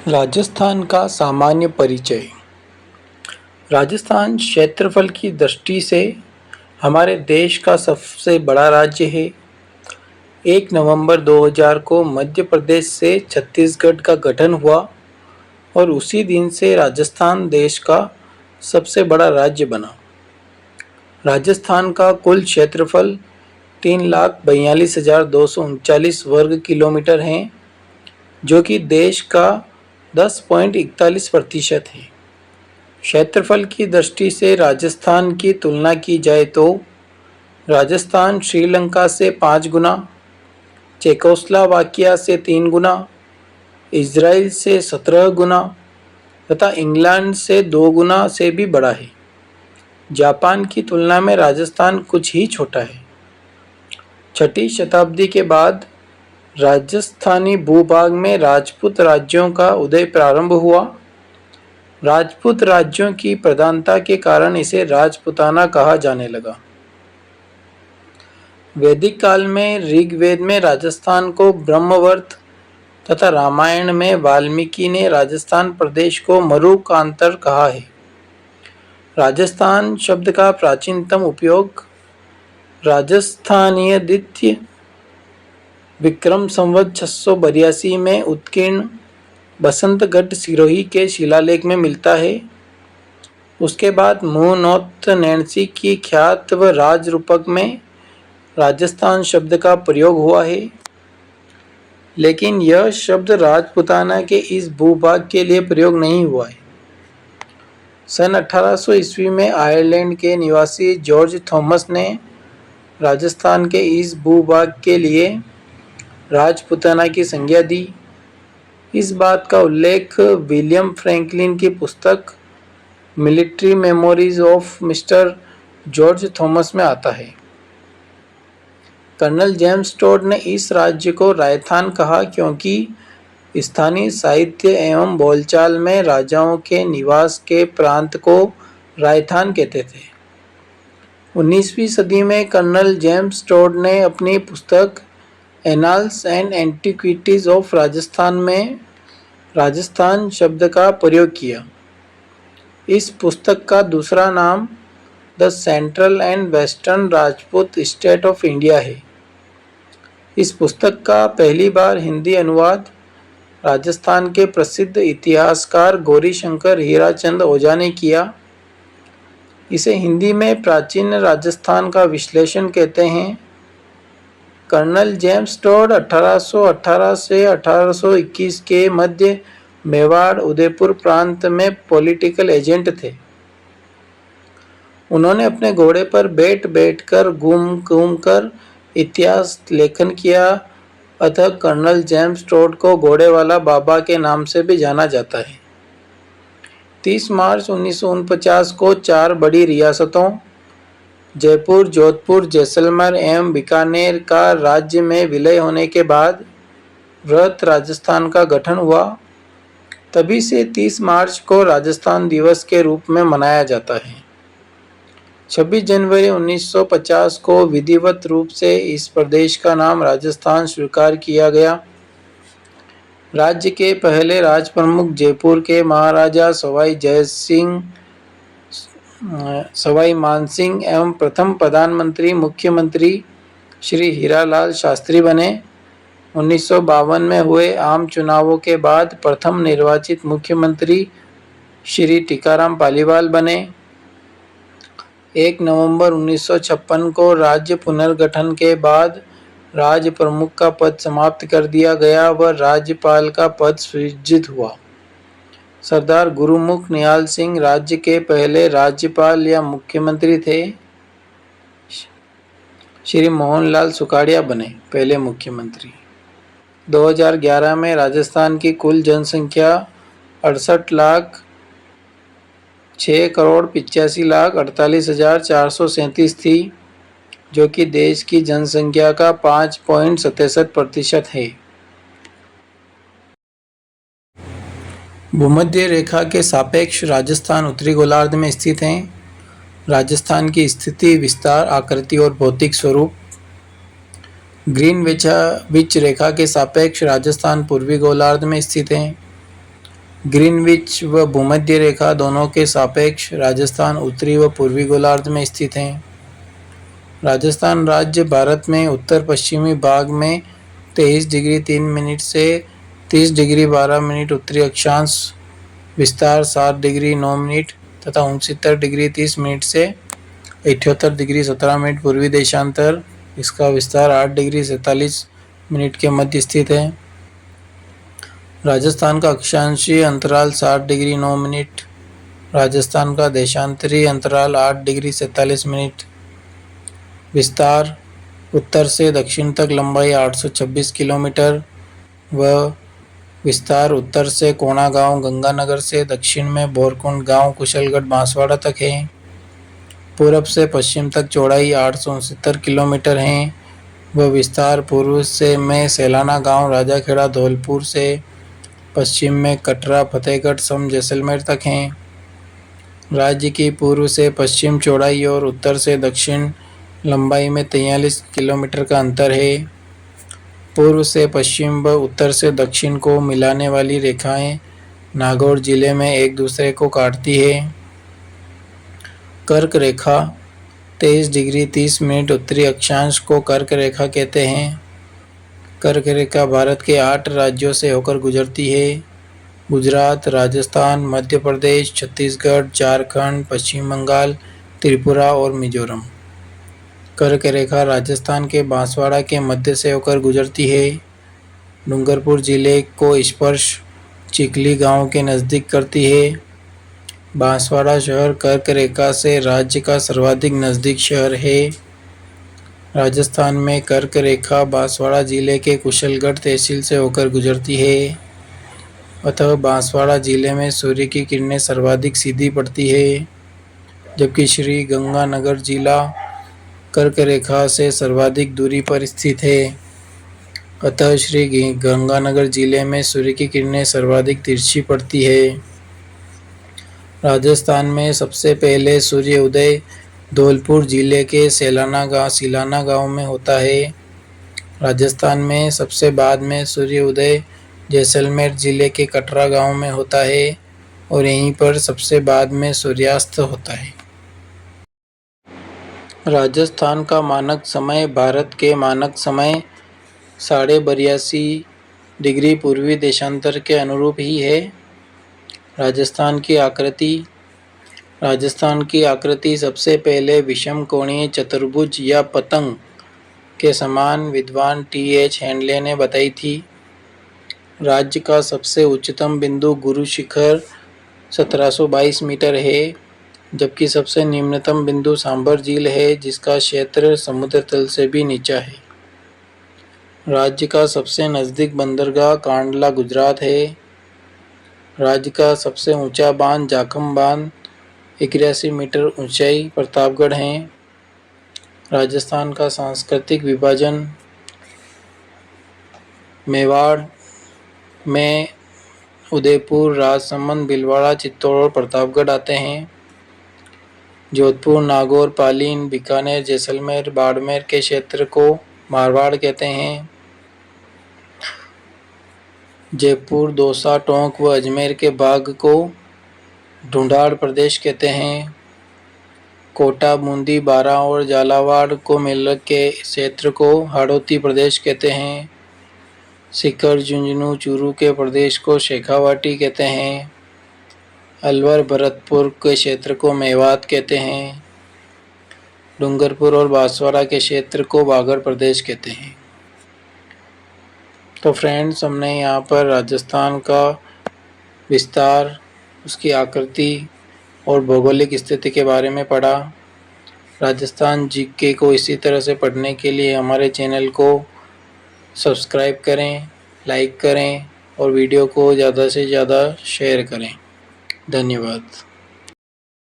राजस्थान का सामान्य परिचय। राजस्थान क्षेत्रफल की दृष्टि से हमारे देश का सबसे बड़ा राज्य है। 1 नवंबर 2000 को मध्य प्रदेश से छत्तीसगढ़ का गठन हुआ और उसी दिन से राजस्थान देश का सबसे बड़ा राज्य बना। राजस्थान का कुल क्षेत्रफल 3,42,239 वर्ग किलोमीटर है, जो कि देश का 10.41% है। क्षेत्रफल की दृष्टि से राजस्थान की तुलना की जाए तो राजस्थान श्रीलंका से 5 गुना, चेकोस्लोवाकिया से 3 गुना, इजराइल से 17 गुना तथा इंग्लैंड से 2 गुना से भी बड़ा है। जापान की तुलना में राजस्थान कुछ ही छोटा है। 6ठी शताब्दी के बाद राजस्थानी भूभाग में राजपूत राज्यों का उदय प्रारंभ हुआ। राजपूत राज्यों की प्रधानता के कारण इसे राजपूताना कहा जाने लगा। वैदिक काल में ऋग्वेद में राजस्थान को ब्रह्मवर्त तथा रामायण में वाल्मीकि ने राजस्थान प्रदेश को मरुकांतर कहा है। राजस्थान शब्द का प्राचीनतम उपयोग राजस्थानीय द्वितीय विक्रम संवत 682 में उत्कीर्ण बसंतगढ़ सिरोही के शिलालेख में मिलता है। उसके बाद मुहूर्त नैन्सी की ख्यात व राज रूपक में राजस्थान शब्द का प्रयोग हुआ है, लेकिन यह शब्द राजपूताना के इस भूभाग के लिए प्रयोग नहीं हुआ है। सन 1800 ईस्वी में आयरलैंड के निवासी जॉर्ज थॉमस ने राजस्थान के इस भूभाग के लिए राजपूताना की संज्ञा दी। इस बात का उल्लेख विलियम फ्रैंकलिन की पुस्तक military memories of mister George Thomas में आता है। कर्नल जेम्स टोड ने इस राज्य को रायथान कहा क्योंकि स्थानीय साहित्य एवं बोलचाल में राजाओं के निवास के प्रांत को रायथान कहते थे। 19वीं सदी में कर्नल जेम्स टोड ने अपनी पुस्तक annals and antiquities of Rajasthan में राजस्थान शब्द का प्रयोग किया। इस पुस्तक का दूसरा नाम the central and western Rajput state of India है। इस पुस्तक का पहली बार हिंदी अनुवाद राजस्थान के प्रसिद्ध इतिहासकार गौरीशंकर हीराचंद ओझा ने किया। इसे हिंदी में प्राचीन राजस्थान का विश्लेषण कहते हैं। कर्नल जेम्स टोड 1818 से 1821 के मध्य मेवाड़ उदयपुर प्रांत में पॉलिटिकल एजेंट थे। उन्होंने अपने घोड़े पर बैठकर घूम कर इतिहास लेखन किया, अतः कर्नल जेम्स टोड को घोड़े वाला बाबा के नाम से भी जाना जाता है। 30 मार्च 1949 को 4 बड़ी रियासतों जयपुर, जोधपुर, जैसलमेर एवं बीकानेर का राज्य में विलय होने के बाद वृहत राजस्थान का गठन हुआ। तभी से 30 मार्च को राजस्थान दिवस के रूप में मनाया जाता है। 26 जनवरी 1950 को विधिवत रूप से इस प्रदेश का नाम राजस्थान स्वीकार किया गया। राज्य के पहले राज प्रमुख जयपुर के महाराजा सवाई मानसिंह एवं प्रथम प्रधानमंत्री मुख्यमंत्री श्री हीरालाल शास्त्री बने। 1952 में हुए आम चुनावों के बाद प्रथम निर्वाचित मुख्यमंत्री श्री टीकाराम पालीवाल बने। 1 नवंबर 1956 को राज्य पुनर्गठन के बाद राज्य प्रमुख का पद समाप्त कर दिया गया व राज्यपाल का पद सृजित हुआ। सरदार गुरुमुख निहाल सिंह राज्य के पहले राज्यपाल या मुख्यमंत्री थे। श्री मोहनलाल सुखाड़िया बने पहले मुख्यमंत्री। 2011 में राजस्थान की कुल जनसंख्या 68,06,85,48,437 थी, जो कि देश की जनसंख्या का 5.67% है। भूमध्य रेखा के सापेक्ष राजस्थान उत्तरी गोलार्ध में स्थित है। राजस्थान की स्थिति, विस्तार, आकृति और भौतिक स्वरूप। ग्रीनविच रेखा के सापेक्ष राजस्थान पूर्वी गोलार्ध में स्थित है। ग्रीनविच व भूमध्य रेखा दोनों के सापेक्ष राजस्थान उत्तरी व पूर्वी गोलार्ध में स्थित है। राजस्थान राज्य भारत में उत्तर पश्चिमी भाग में 23 डिग्री 3 मिनट से 30 डिग्री 12 मिनट उत्तरी अक्षांश, विस्तार 7 डिग्री 9 मिनट तथा 69 डिग्री 30 मिनट से 78 डिग्री 17 मिनट पूर्वी देशांतर, इसका विस्तार 8 डिग्री 47 मिनट के मध्य स्थित है। राजस्थान का अक्षांशीय अंतराल 60 डिग्री 9 मिनट, राजस्थान का देशांतरीय अंतराल 8 डिग्री 47 मिनट, विस्तार उत्तर से दक्षिण तक लंबाई 826 किलोमीटर व विस्तार उत्तर से कोणागांव गंगानगर से दक्षिण में बोरकुंड गांव कुशलगढ़ बांसवाड़ा तक है। पूरब से पश्चिम तक चौड़ाई 869 किलोमीटर है व विस्तार पूर्व से में सैलाना गांव राजाखेड़ा धौलपुर से पश्चिम में कटरा फतेहगढ़ सम जैसलमेर तक हैं। राज्य की पूर्व से पश्चिम चौड़ाई और उत्तर से दक्षिण लंबाई में 43 किलोमीटर का अंतर है। पूर्व से पश्चिम व उत्तर से दक्षिण को मिलाने वाली रेखाएं नागौर जिले में एक दूसरे को काटती है। कर्क रेखा 23 डिग्री 30 मिनट उत्तरी अक्षांश को कर्क रेखा कहते हैं। कर्क रेखा भारत के 8 राज्यों से होकर गुजरती है। गुजरात, राजस्थान, मध्य प्रदेश, छत्तीसगढ़, झारखंड, पश्चिम बंगाल, त्रिपुरा और मिजोरम। कर्क रेखा राजस्थान के बांसवाड़ा के मध्य से होकर गुजरती है। डूंगरपुर जिले को स्पर्श चिखली गांव के नज़दीक करती है। बांसवाड़ा शहर कर्क रेखा से राज्य का सर्वाधिक नज़दीक शहर है। राजस्थान में कर्क रेखा बांसवाड़ा जिले के कुशलगढ़ तहसील से होकर गुजरती है। अतः बांसवाड़ा जिले में सूर्य की किरणें सर्वाधिक सीधी पड़ती है, जबकि श्री गंगानगर जिला कर्क रेखा से सर्वाधिक दूरी पर स्थित है। अतः श्री गंगानगर जिले में सूर्य की किरणें सर्वाधिक तिरछी पड़ती है। राजस्थान में सबसे पहले सूर्य उदय धौलपुर जिले के सिलाना गांव में होता है। राजस्थान में सबसे बाद में सूर्य उदय जैसलमेर जिले के कटरा गांव में होता है और यहीं पर सबसे बाद में सूर्यास्त होता है। राजस्थान का मानक समय भारत के मानक समय 82.5 डिग्री पूर्वी देशांतर के अनुरूप ही है। राजस्थान की आकृति सबसे पहले विषम कोणीय चतुर्भुज या पतंग के समान विद्वान T.H. हैंडले ने बताई थी। राज्य का सबसे उच्चतम बिंदु गुरु शिखर 1722 मीटर है, जबकि सबसे निम्नतम बिंदु सांभर झील है, जिसका क्षेत्र समुद्र तल से भी नीचा है। राज्य का सबसे नज़दीक बंदरगाह कांडला गुजरात है। राज्य का सबसे ऊंचा बांध जाखम बांध 81 मीटर ऊंचाई प्रतापगढ़ है। राजस्थान का सांस्कृतिक विभाजन मेवाड़ में उदयपुर, राजसमंद, भीलवाड़ा, चित्तौड़ और प्रतापगढ़ आते हैं। जोधपुर, नागौर, पालीन, बीकानेर, जैसलमेर, बाड़मेर के क्षेत्र को मारवाड़ कहते हैं। जयपुर, दौसा, टोंक व अजमेर के भाग को ढूंढाड़ प्रदेश कहते हैं। कोटा, बूंदी, बारां और झालावाड़ को मिल के क्षेत्र को हाड़ौती प्रदेश कहते हैं। सीकर, झुंझुनू, चूरू के प्रदेश को शेखावाटी कहते हैं। अलवर, भरतपुर के क्षेत्र को मेवात कहते हैं। डूंगरपुर और बांसवाड़ा के क्षेत्र को बागड़ प्रदेश कहते हैं। तो फ्रेंड्स, हमने यहाँ पर राजस्थान का विस्तार, उसकी आकृति और भौगोलिक स्थिति के बारे में पढ़ा। राजस्थान जीके को इसी तरह से पढ़ने के लिए हमारे चैनल को सब्सक्राइब करें, लाइक करें और वीडियो को ज़्यादा से ज़्यादा शेयर करें। धन्यवाद।